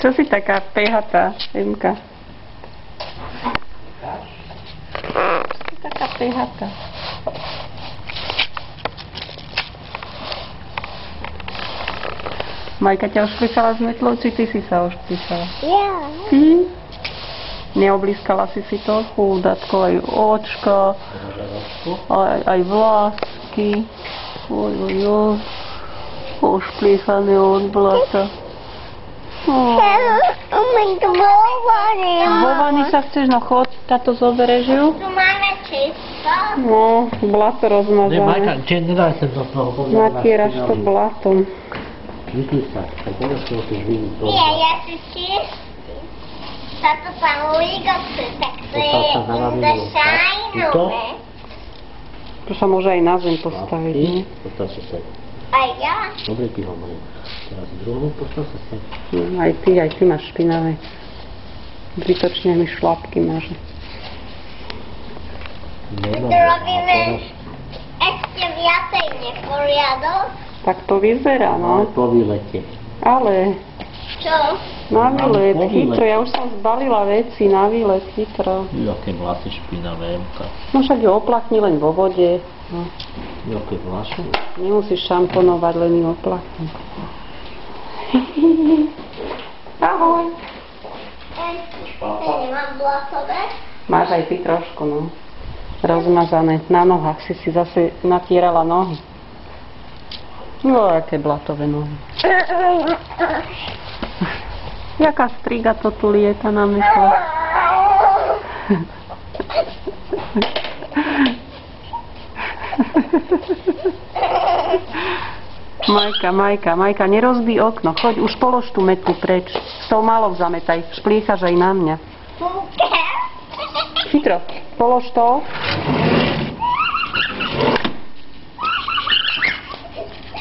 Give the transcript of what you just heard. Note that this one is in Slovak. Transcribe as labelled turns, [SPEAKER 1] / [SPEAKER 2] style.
[SPEAKER 1] Čo si taká pehatá, Emka? Čo si taká pehatá? Majka ťa ošplichala s metlou, či ty si sa ošplichala?
[SPEAKER 2] Ja.
[SPEAKER 1] Ty? Neoblískala si trochu, datko, aj očka, aj vlásky. Oj. Ošplichané od blata. Vo vani sa chceš, no chod, táto zoberieš ju?
[SPEAKER 2] Tu máme čisto.
[SPEAKER 1] No, blato rozmazané.
[SPEAKER 3] Majka, nedaj sa do toho.
[SPEAKER 1] Natieraš to blatom.
[SPEAKER 3] Vypí sa, tak povedz, že musíš vyniť to.
[SPEAKER 2] Nie, ja si čistím. Táto pán Ligopy, tak to je indešajnové.
[SPEAKER 1] To sa môže aj na zem postaviť, nie?
[SPEAKER 3] Postav sa sem.
[SPEAKER 2] A ja?
[SPEAKER 3] Dobre ti hovorím. Teraz druhú postav sa sem.
[SPEAKER 1] Aj ty máš špinavé. Zbytočne mi šlapky máš.
[SPEAKER 2] Tu robíme ešte viacej neporiadok.
[SPEAKER 1] Tak to vyzerá,
[SPEAKER 3] Ale
[SPEAKER 1] no.
[SPEAKER 3] po výlete.
[SPEAKER 1] Ale
[SPEAKER 2] Čo?
[SPEAKER 1] na výlet,
[SPEAKER 3] Po výlete.
[SPEAKER 1] chytro, ja už som zbalila veci na výlet, chytro.
[SPEAKER 3] Jaké vlasy špinavé, Emka.
[SPEAKER 1] No však ju oplachni len vo vode. No.
[SPEAKER 3] Jaké vlasy.
[SPEAKER 1] Nemusíš šamponovať, len ju oplachni. Ahoj.
[SPEAKER 2] Ja nemám blatové.
[SPEAKER 1] Máš aj ty trošku, no. Rozmazané. Na nohách si zase natierala nohy. No, aké blatové nohy. Jaká striga to tu lieta na mysle. Majka, nerozbij okno. Choď, už polož tú metlu preč. S tou malou zametaj. Šplíchaš aj na mňa. Chytro, polož to.